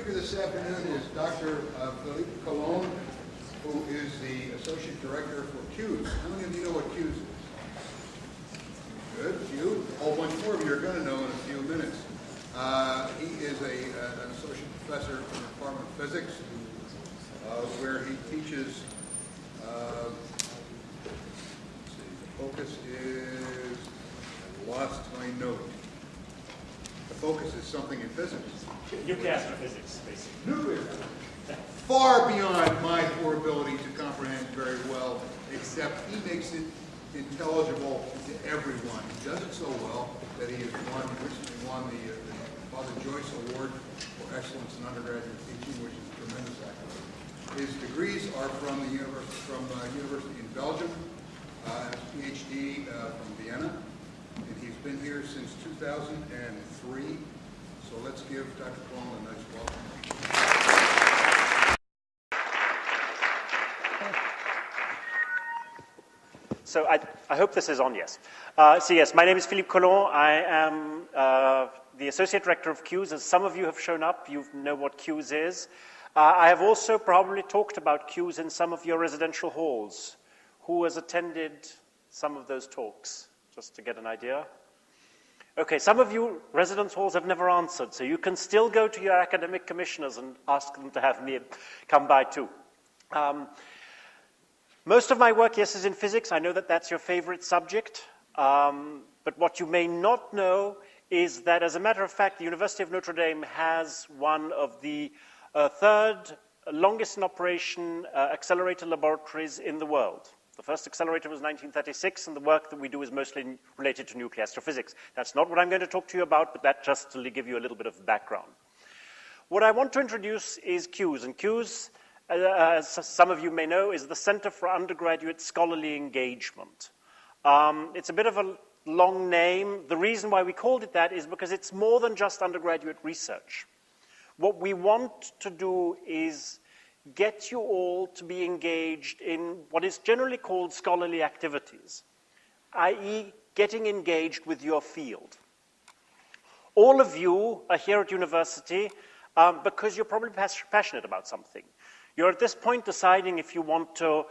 speaker this afternoon is Dr. Philippe Collon, who is the Associate Director for CUES. How many of you know what CUES is? Good, few. A whole bunch more of you are going to know in a few minutes. He is an Associate Professor in the Department of Physics, where he teaches, let's see, the focus is, I lost my note. The focus is something in physics. Nuclear astrophysics, basically. Nuclear. Far beyond my poor ability to comprehend very well, except he makes it intelligible to everyone. He does it so well that he has recently won the Father Joyce Award for Excellence in Undergraduate Teaching, which is a tremendous accolade. His degrees are from the University in Belgium, his PhD from Vienna, and he's been here since 2003. So let's give Dr. Collon a nice welcome. So I hope this is on, yes. So yes, my name is Philippe Collon. I am the Associate Director of CUES. As some of you have shown up, you know what CUES is. I have also probably talked about CUES in some of your residential halls. Who has attended some of those talks, just to get an idea? Okay, some of you residence halls have never answered, so you can still go to your academic commissioners and ask them to have me come by too. Most of my work, yes, is in physics. I know that that's your favorite subject. But what you may not know is that, as a matter of fact, the University of Notre Dame has one of the third longest in operation accelerator laboratories in the world. The first accelerator was 1936, and the work that we do is mostly related to nuclear astrophysics. That's not what I'm going to talk to you about, but that just to give you a little bit of background. What I want to introduce is CUES, and CUES, as some of you may know, is the Center for Undergraduate Scholarly Engagement. It's a bit of a long name. The reason why we called it that is because it's more than just undergraduate research. What we want to do is get you all to be engaged in what is generally called scholarly activities, i.e. getting engaged with your field. All of you are here at university because you're probably passionate about something. You're at this point deciding if you want to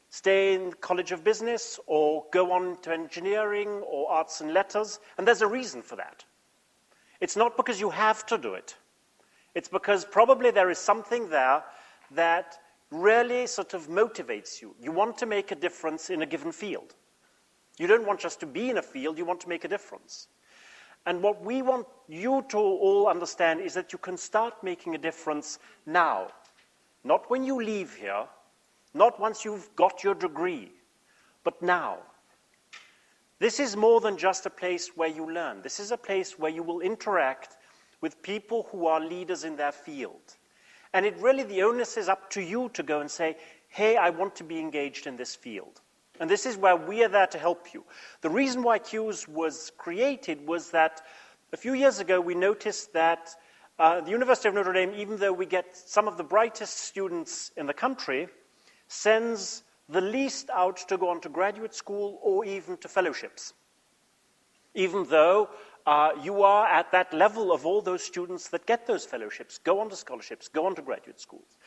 stay in College of Business or go on to engineering or arts and letters, and there's a reason for that. It's not because you have to do it. It's because probably there is something there that really sort of motivates you. You want to make a difference in a given field. You don't want just to be in a field, you want to make a difference. And what we want you to all understand is that you can start making a difference now. Not when you leave here, not once you've got your degree, but now. This is more than just a place where you learn. This is a place where you will interact with people who are leaders in their field. And it really, the onus is up to you to go and say, hey, I want to be engaged in this field. And this is where we are there to help you. The reason why CUES was created was that a few years ago we noticed that the University of Notre Dame, even though we get some of the brightest students in the country, sends the least out to go on to graduate school or even to fellowships. Even though you are at that level of all those students that get those fellowships, go on to scholarships, go on to graduate schools.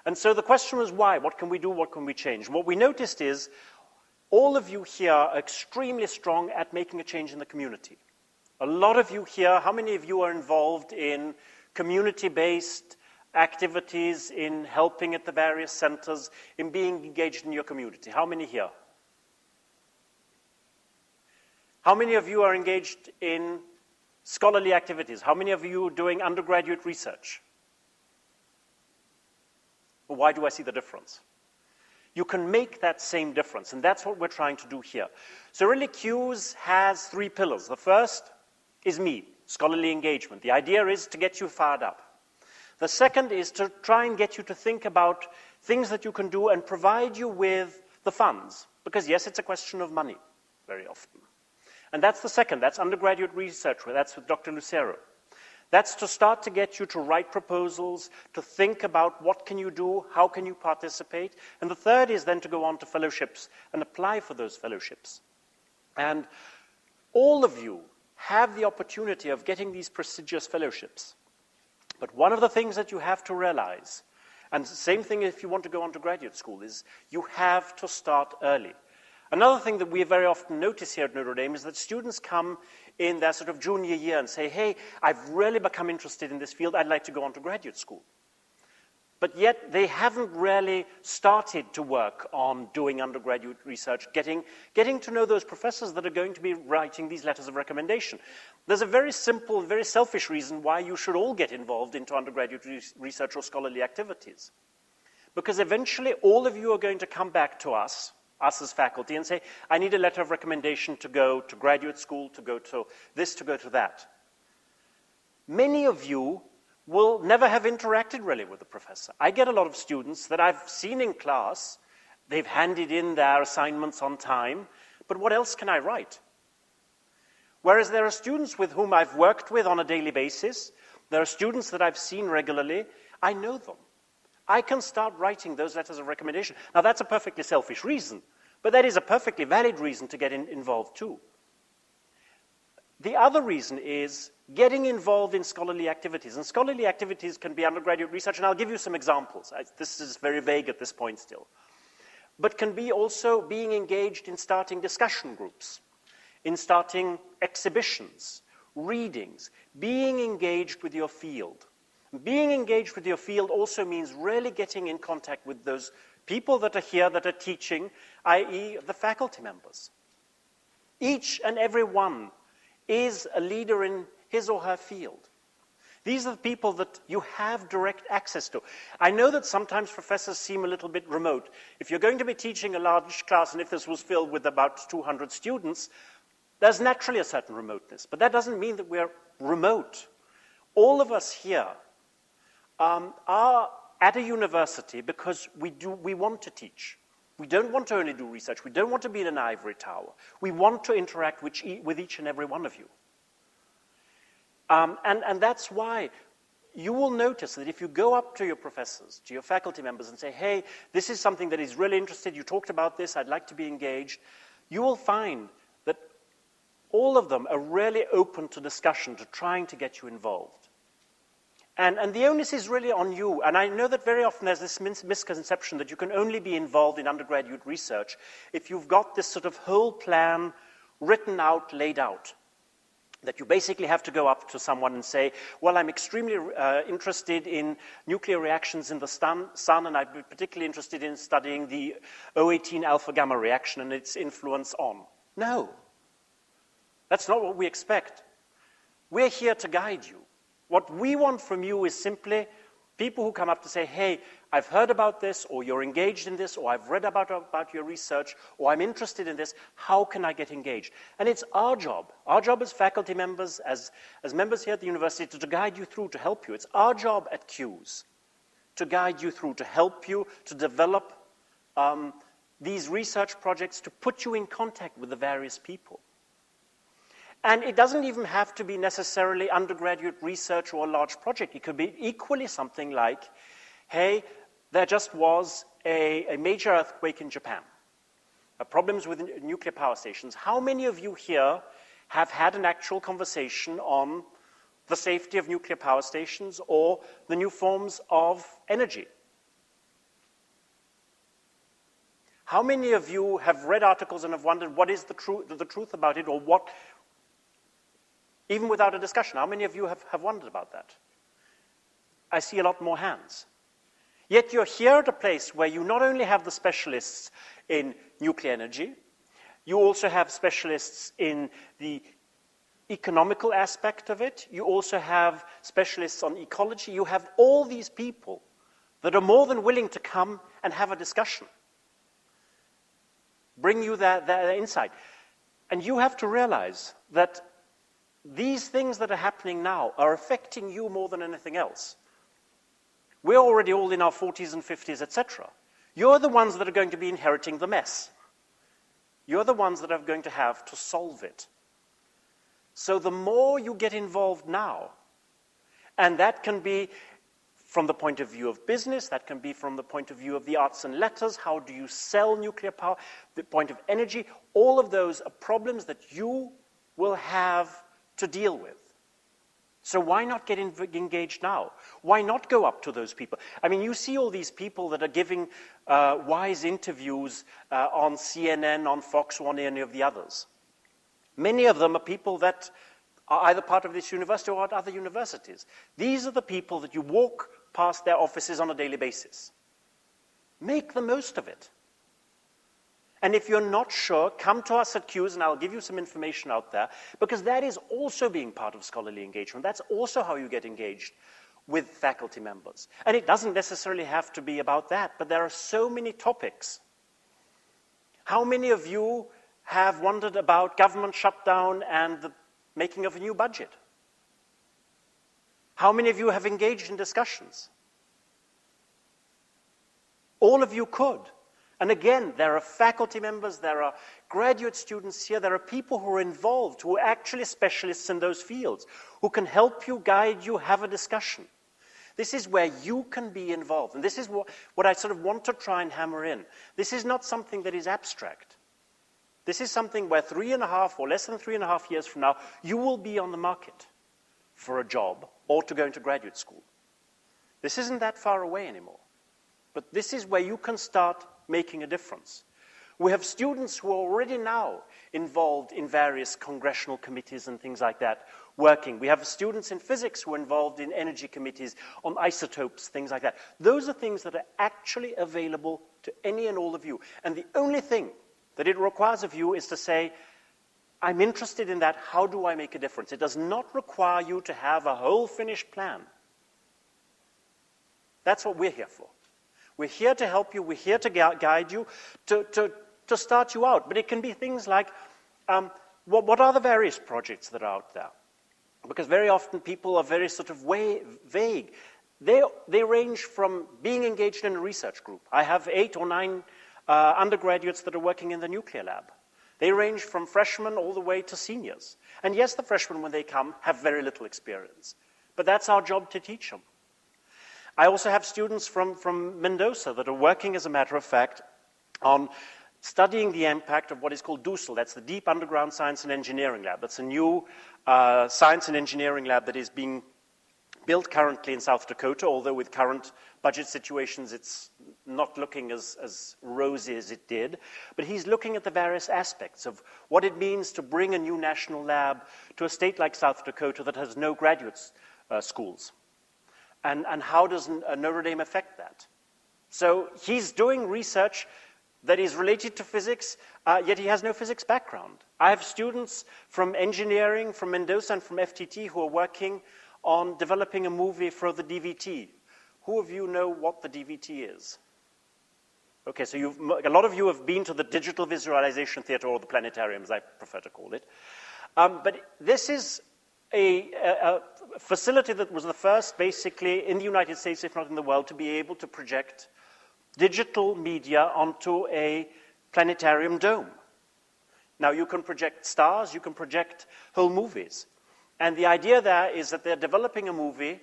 And so the question was why? What can we do? What can we change? What we noticed is all of you here are extremely strong at making a change in the community. A lot of you here, how many of you are involved in community-based activities, in helping at the various centers, in being engaged in your community? How many here? How many of you are engaged in scholarly activities? How many of you are doing undergraduate research? Well, why do I see the difference? You can make that same difference, and that's what we're trying to do here. So really, CUES has three pillars. The first is me, scholarly engagement. The idea is to get you fired up. The second is to try and get you to think about things that you can do and provide you with the funds. Because yes, it's a question of money, very often. And that's the second, that's undergraduate research, that's with Dr. Lucero. That's to start to get you to write proposals, to think about what can you do, how can you participate. And the third is then to go on to fellowships and apply for those fellowships. And all of you have the opportunity of getting these prestigious fellowships. But one of the things that you have to realize, and the same thing if you want to go on to graduate school, is you have to start early. Another thing that we very often notice here at Notre Dame is that students come in their sort of junior year and say, hey, I've really become interested in this field, I'd like to go on to graduate school. But yet they haven't really started to work on doing undergraduate research, getting to know those professors that are going to be writing these letters of recommendation. There's a very simple, very selfish reason why you should all get involved into undergraduate research or scholarly activities. Because eventually all of you are going to come back to us as faculty, and say, I need a letter of recommendation to go to graduate school, to go to this, to go to that. Many of you will never have interacted really with the professor. I get a lot of students that I've seen in class, they've handed in their assignments on time, but what else can I write? Whereas there are students with whom I've worked with on a daily basis, there are students that I've seen regularly, I know them. I can start writing those letters of recommendation. Now that's a perfectly selfish reason, but that is a perfectly valid reason to get involved too. The other reason is getting involved in scholarly activities. And scholarly activities can be undergraduate research, and I'll give you some examples. This is very vague at this point still. But can be also being engaged in starting discussion groups, in starting exhibitions, readings, being engaged with your field. Being engaged with your field also means really getting in contact with those people that are here that are teaching, i.e. the faculty members. Each and every one is a leader in his or her field. These are the people that you have direct access to. I know that sometimes professors seem a little bit remote. If you're going to be teaching a large class, and if this was filled with about 200 students, there's naturally a certain remoteness. But that doesn't mean that we're remote. All of us here are at a university because we want to teach. We don't want to only do research. We don't want to be in an ivory tower. We want to interact with each and every one of you. And that's why you will notice that if you go up to your professors, to your faculty members and say, hey, this is something that is really interested, you talked about this, I'd like to be engaged, you will find that all of them are really open to discussion, to trying to get you involved. And the onus is really on you. And I know that very often there's this misconception that you can only be involved in undergraduate research if you've got this sort of whole plan written out, laid out. That you basically have to go up to someone and say, well, I'm extremely interested in nuclear reactions in the sun, and I'd be particularly interested in studying the O18 alpha-gamma reaction and its influence on. No. That's not what we expect. We're here to guide you. What we want from you is simply people who come up to say, hey, I've heard about this, or you're engaged in this, or I've read about your research, or I'm interested in this, how can I get engaged? And it's our job as faculty members, as members here at the university, to guide you through, to help you. It's our job at CUES to guide you through, to help you, to develop these research projects, to put you in contact with the various people. And it doesn't even have to be necessarily undergraduate research or a large project. It could be equally something like, hey, there just was a major earthquake in Japan. Problems with nuclear power stations. How many of you here have had an actual conversation on the safety of nuclear power stations or the new forms of energy? How many of you have read articles and have wondered what is the truth about it, or what, even without a discussion, how many of you have wondered about that? I see a lot more hands. Yet you're here at a place where you not only have the specialists in nuclear energy, you also have specialists in the economical aspect of it, you also have specialists on ecology, you have all these people that are more than willing to come and have a discussion, bring you their insight. And you have to realize that these things that are happening now are affecting you more than anything else. We're already all in our 40s and 50s, etc. You're the ones that are going to be inheriting the mess. You're the ones that are going to have to solve it. So the more you get involved now, and that can be from the point of view of business, that can be from the point of view of the arts and letters, how do you sell nuclear power, the point of energy, all of those are problems that you will have to deal with. So why not get engaged now? Why not go up to those people? I mean, you see all these people that are giving wise interviews on CNN, on Fox, or on any of the others. Many of them are people that are either part of this university or at other universities. These are the people that you walk past their offices on a daily basis. Make the most of it. And if you're not sure, come to us at CUES and I'll give you some information out there, because that is also being part of scholarly engagement. That's also how you get engaged with faculty members. And it doesn't necessarily have to be about that, but there are so many topics. How many of you have wondered about government shutdown and the making of a new budget? How many of you have engaged in discussions? All of you could. And again, there are faculty members, there are graduate students here, there are people who are involved, who are actually specialists in those fields, who can help you, guide you, have a discussion. This is where you can be involved. And this is what I sort of want to try and hammer in. This is not something that is abstract. This is something where 3.5 or less than 3.5 years from now, you will be on the market for a job or to go into graduate school. This isn't that far away anymore. But this is where you can start making a difference. We have students who are already now involved in various congressional committees and things like that, working. We have students in physics who are involved in energy committees on isotopes, things like that. Those are things that are actually available to any and all of you. And the only thing that it requires of you is to say, I'm interested in that, how do I make a difference? It does not require you to have a whole finished plan. That's what we're here for. We're here to help you, we're here to guide you, to start you out. But it can be things like, what are the various projects that are out there? Because very often people are very sort of vague. They range from being engaged in a research group. I have 8 or 9 undergraduates that are working in the nuclear lab. They range from freshmen all the way to seniors. And yes, the freshmen, when they come, have very little experience. But that's our job to teach them. I also have students from Mendoza that are working, as a matter of fact, on studying the impact of what is called DUSEL. That's the Deep Underground Science and Engineering Lab. That's a new science and engineering lab that is being built currently in South Dakota, although with current budget situations, it's not looking as rosy as it did. But he's looking at the various aspects of what it means to bring a new national lab to a state like South Dakota that has no graduate schools. And how does Notre Dame affect that? So he's doing research that is related to physics, yet he has no physics background. I have students from engineering, from Mendoza and from FTT who are working on developing a movie for the DVT. Who of you know what the DVT is? Okay, so a lot of you have been to the Digital Visualization Theater, or the planetarium, as I prefer to call it. But this is a facility that was the first, basically, in the United States, if not in the world, to be able to project digital media onto a planetarium dome. Now, you can project stars, you can project whole movies. And the idea there is that they're developing a movie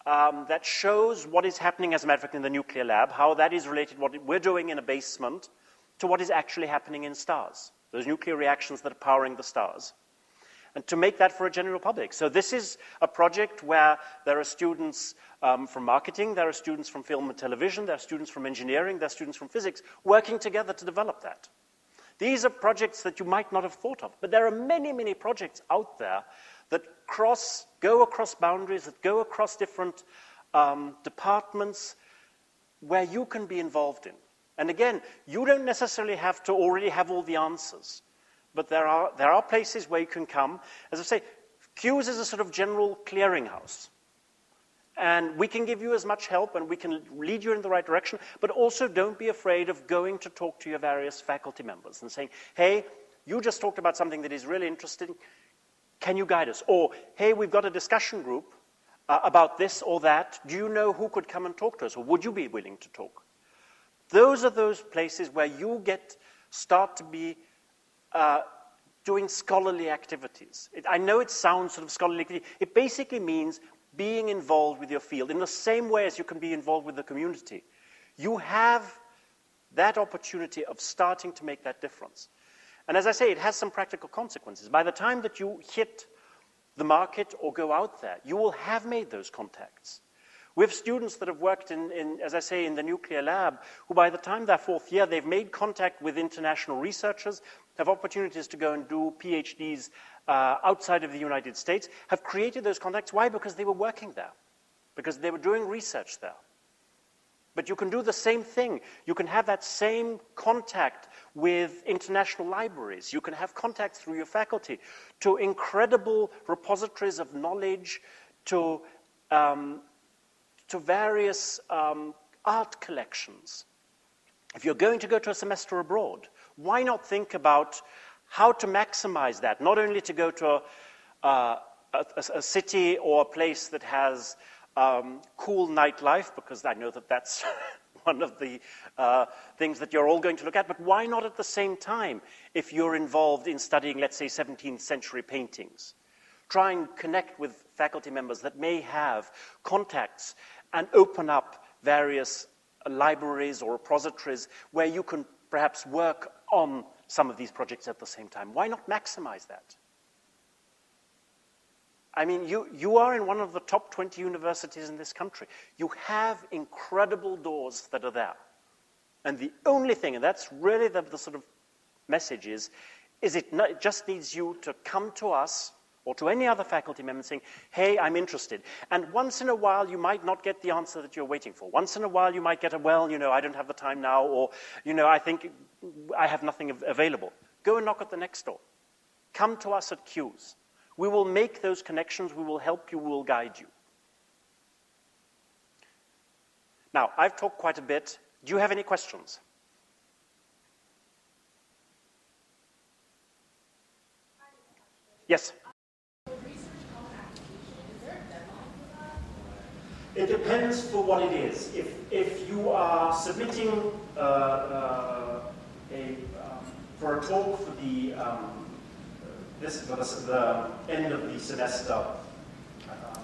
that shows what is happening, as a matter of fact, in the nuclear lab, how that is related, what we're doing in a basement, to what is actually happening in stars, those nuclear reactions that are powering the stars. And to make that for a general public. So this is a project where there are students from marketing, there are students from film and television, there are students from engineering, there are students from physics, working together to develop that. These are projects that you might not have thought of, but there are many, many projects out there that go across boundaries, that go across different departments, where you can be involved in. And again, you don't necessarily have to already have all the answers. But there are places where you can come. As I say, CUES is a sort of general clearinghouse. And we can give you as much help and we can lead you in the right direction, but also don't be afraid of going to talk to your various faculty members and saying, hey, you just talked about something that is really interesting. Can you guide us? Or, hey, we've got a discussion group about this or that. Do you know who could come and talk to us? Or would you be willing to talk? Those are those places where you start to be doing scholarly activities. I know it sounds sort of scholarly. It basically means being involved with your field in the same way as you can be involved with the community. You have that opportunity of starting to make that difference. And as I say, it has some practical consequences. By the time that you hit the market or go out there. You will have made those contacts. We have students that have worked as I say, in the nuclear lab, who by the time they're fourth year, they've made contact with international researchers, have opportunities to go and do PhDs outside of the United States, have created those contacts. Why? Because they were working there, because they were doing research there. But you can do the same thing. You can have that same contact with international libraries. You can have contact through your faculty to incredible repositories of knowledge, to various art collections. If you're going to go to a semester abroad, why not think about how to maximize that? Not only to go to a city or a place that has cool nightlife, because I know that that's one of the things that you're all going to look at, but why not at the same time, if you're involved in studying, let's say, 17th century paintings? Try and connect with faculty members that may have contacts and open up various libraries or repositories where you can perhaps work on some of these projects at the same time. Why not maximize that? I mean, you are in one of the top 20 universities in this country. You have incredible doors that are there. And the only thing, and that's really the sort of message is it just needs you to come to us or to any other faculty member saying, hey, I'm interested. And once in a while, you might not get the answer that you're waiting for. Once in a while, you might get a, well, I don't have the time now, or, I think I have nothing available. Go and knock at the next door. Come to us at Q's. We will make those connections, we will help you, we will guide you. Now, I've talked quite a bit. Do you have any questions? Yes? It depends for what it is. If you are submitting for a talk for the the end of the semester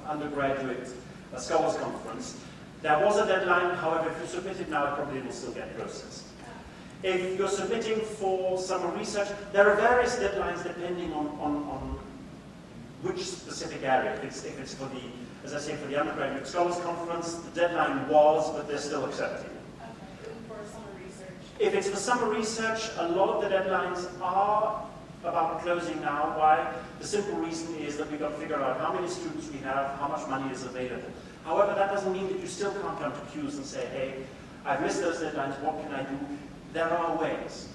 undergraduate scholars conference, there was a deadline. However, if you submit it now, it probably will still get processed. If you're submitting for summer research, there are various deadlines depending on which specific area. If it's for the, as I say, for the undergraduate scholars conference, the deadline was, but they're still accepting. Okay. For summer research. If it's for summer research, a lot of the deadlines are about closing now. Why? The simple reason is that we've got to figure out how many students we have, how much money is available. However, that doesn't mean that you still can't come to Q's and say, hey, I've missed those deadlines, what can I do? There are ways.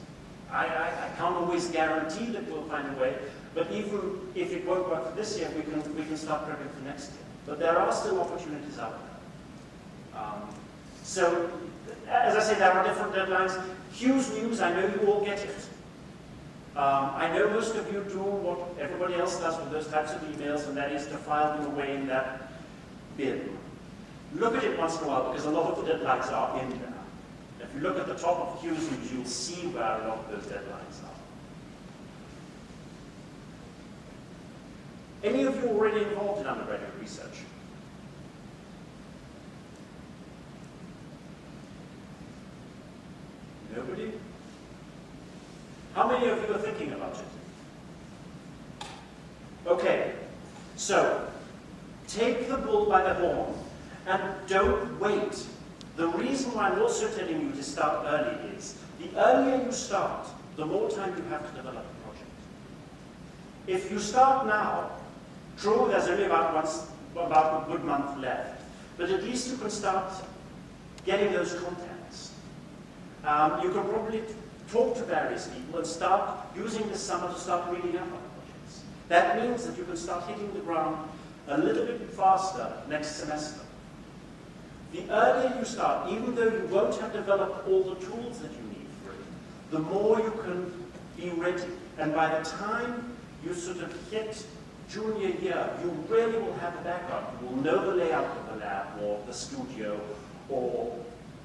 I can't always guarantee that we'll find a way, but even if it won't work for this year, we can start prepping for next year. But there are still opportunities out there. So, as I say, there are different deadlines. Q's News, I know you all get it. I know most of you do what everybody else does with those types of emails, and that is to file them away in that bin. Look at it once in a while, because a lot of the deadlines are in there. If you look at the top of Q's News, you'll see where a lot of those deadlines are. Any of you already involved in undergraduate research? Nobody? How many of you are thinking about it? Okay, so take the bull by the horn and don't wait. The reason why I'm also telling you to start early is the earlier you start, the more time you have to develop a project. If you start now, true, there's only about a good month left, but at least you can start getting those contacts. You can probably talk to various people and start using this summer to start reading up on projects. That means that you can start hitting the ground a little bit faster next semester. The earlier you start, even though you won't have developed all the tools that you need for it, the more you can be ready. And by the time you sort of hit junior year, you really will have a background. You will know the layout of the lab or the studio or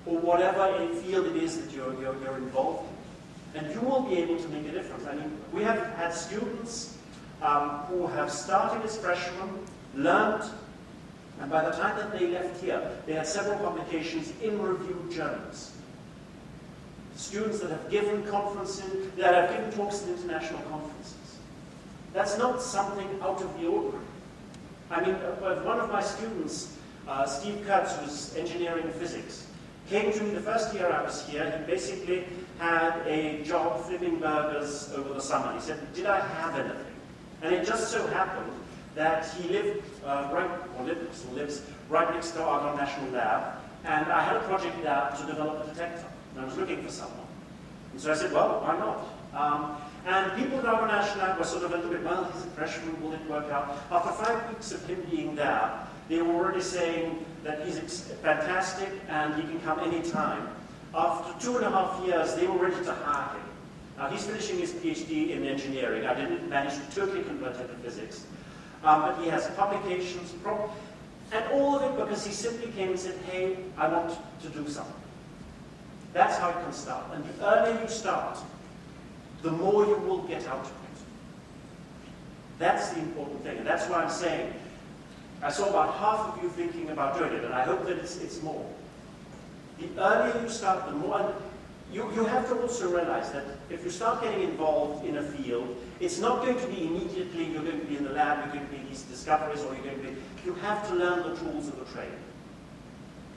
whatever field it is that you're involved in. And you will be able to make a difference. I mean, we have had students who have started as freshmen, learned, and by the time that they left here, they had several publications in reviewed journals. Students that have given conferences, that have given talks at international conferences. That's not something out of the ordinary. I mean, one of my students, Steve Kurtz, who's engineering physics, came to me the first year I was here. He basically had a job flipping burgers over the summer. He said, did I have anything? And it just so happened that he lived lives right next to our National Lab, and I had a project there to develop a detector, and I was looking for someone. And so I said, well, why not? And people at Argonne National Lab were sort of a little bit, well, he's a freshman, will it work out? After 5 weeks of him being there, they were already saying that he's fantastic and he can come anytime. After 2.5 years, they were ready to hire him. Now, he's finishing his PhD in engineering. I didn't manage to totally convert him to physics. But he has publications, and all of it because he simply came and said, hey, I want to do something. That's how it can start. And the earlier you start, the more you will get out of it. That's the important thing. And that's why I'm saying, I saw about half of you thinking about doing it, and I hope that it's more. The earlier you start, the more. And you have to also realize that if you start getting involved in a field, it's not going to be immediately you're going to be in the lab, you're going to be these discoveries, or you're going to be, you have to learn the tools of the trade.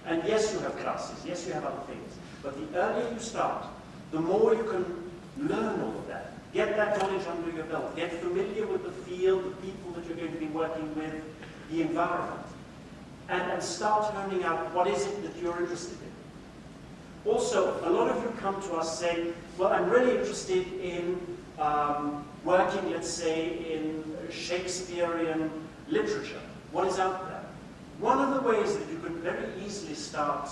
And yes, you have classes, yes, you have other things, but the earlier you start, the more you can learn all of that. Get that knowledge under your belt, get familiar with the field, the people that you're going to be working with, the environment, and start learning out what is it that you're interested in. Also, a lot of you come to us saying, well, I'm really interested in working, let's say, in Shakespearean literature. What is out there? One of the ways that you could very easily start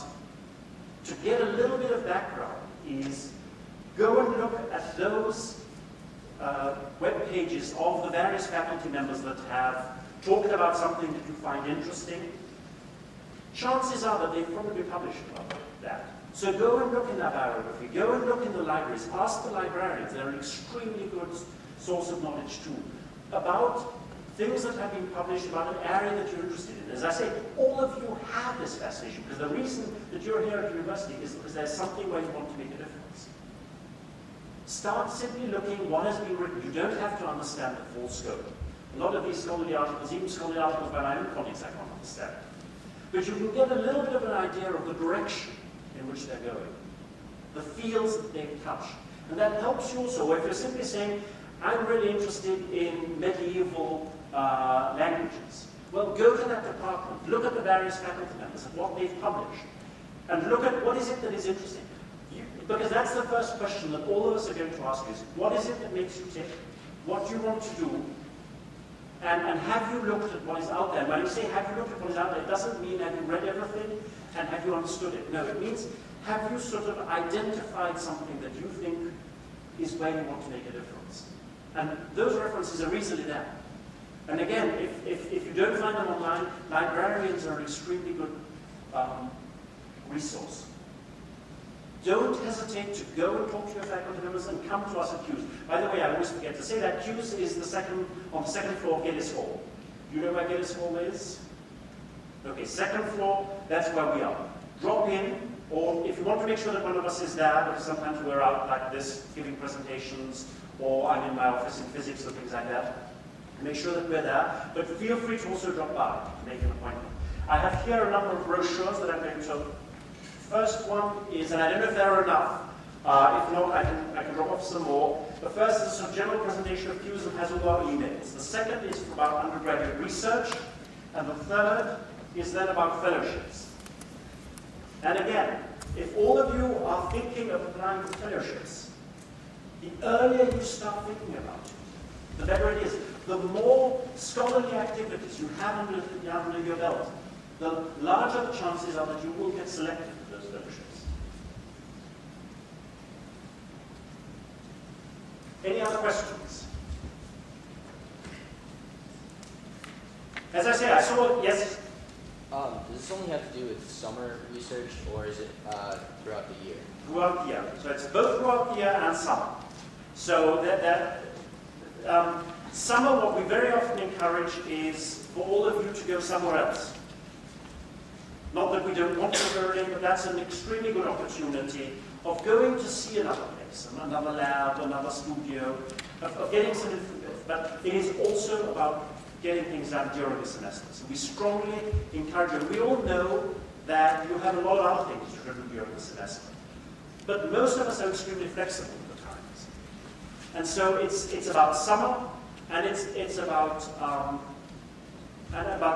to get a little bit of background is go and look at those web pages of the various faculty members that have talked about something that you find interesting. Chances are that they've probably published about that. So go and look in their biography, go and look in the libraries, ask the librarians, they're an extremely good source of knowledge too, about things that have been published about an area that you're interested in. As I say, all of you have this fascination, because the reason that you're here at university is because there's something where you want to make a difference. Start simply looking what has been written. You don't have to understand the full scope. A lot of these scholarly articles, even scholarly articles by my own colleagues, I can't understand. But you can get a little bit of an idea of the direction in which they're going, the fields that they've touched. And that helps you also, if you're simply saying, I'm really interested in medieval languages. Well, go to that department, look at the various faculty members and what they've published, and look at what is it that is interesting. Because that's the first question that all of us are going to ask is, what is it that makes you tick? What do you want to do? And have you looked at what is out there? When you say have you looked at what is out there, it doesn't mean have you read everything and have you understood it. No, it means have you sort of identified something that you think is where you want to make a difference. And those references are easily there. And again, if you don't find them online, librarians are an extremely good resource. Don't hesitate to go and talk to your faculty members and come to us at CUES. By the way, I always forget to say that CUES is on the second floor of Geddes Hall. Do you know where Geddes Hall is? Okay, second floor, that's where we are. Drop in, or if you want to make sure that one of us is there, because sometimes we're out like this giving presentations, or I'm in my office in physics or things like that, make sure that we're there. But feel free to also drop by to make an appointment. I have here a number of brochures that I'm going to. First one is, and I don't know if there are enough, if not, I can drop off some more. The first is a sort of general presentation of CUES and has all our emails. The second is about undergraduate research, and the third is then about fellowships. And again, if all of you are thinking of applying for fellowships, the earlier you start thinking about it, the better it is. The more scholarly activities you have under your belt, the larger the chances are that you will get selected for those fellowships. Any other questions? As I say, I saw, yes? Does this only have to do with summer research, or is it throughout the year? Throughout the year. So it's both throughout the year and summer. So summer, what we very often encourage is for all of you to go somewhere else. Not that we don't want to go in, but that's an extremely good opportunity of going to see another place, another lab, another studio, of getting some information. But it is also about getting things done during the semester. So we strongly encourage you. We all know that you have a lot of other things you can do during the semester. But most of us are extremely flexible at the times. And so it's about summer, and it's about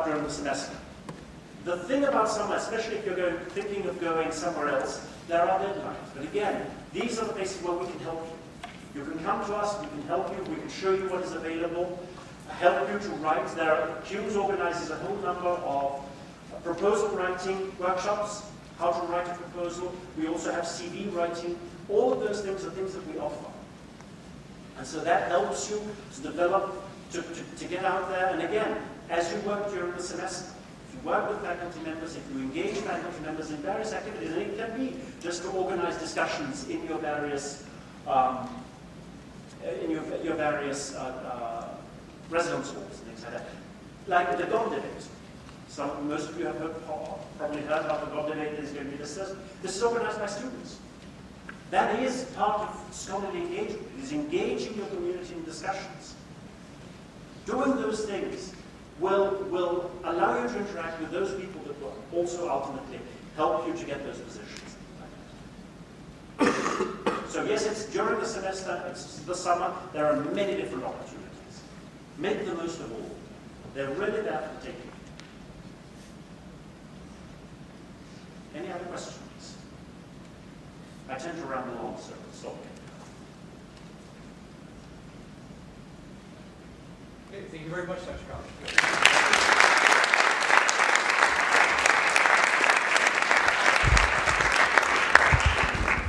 during the semester. The thing about summer, especially if you're thinking of going somewhere else, there are deadlines. But again, these are the places where we can help you. You can come to us, we can help you, we can show you what is available, help you to write. CUES organizes a whole number of proposal writing workshops, how to write a proposal. We also have CV writing. All of those things are things that we offer. And so that helps you to develop, to get out there. And again, as you work during the semester, if you work with faculty members, if you engage faculty members in various activities, and it can be just to organize discussions in your various residence halls and things like that. Like the GOM debate. Most of you have probably heard about the GOM debate that is going to be discussed. This is organized by students. That is part of scholarly engagement. It is engaging your community in discussions. Doing those things will allow you to interact with those people that will also ultimately help you to get those positions. So yes, it's during the semester, it's the summer, there are many different opportunities. Make the most of all. They're really there for taking. Any other questions? I tend to ramble on, so stop me. Okay, thank you very much, Dr. Collon.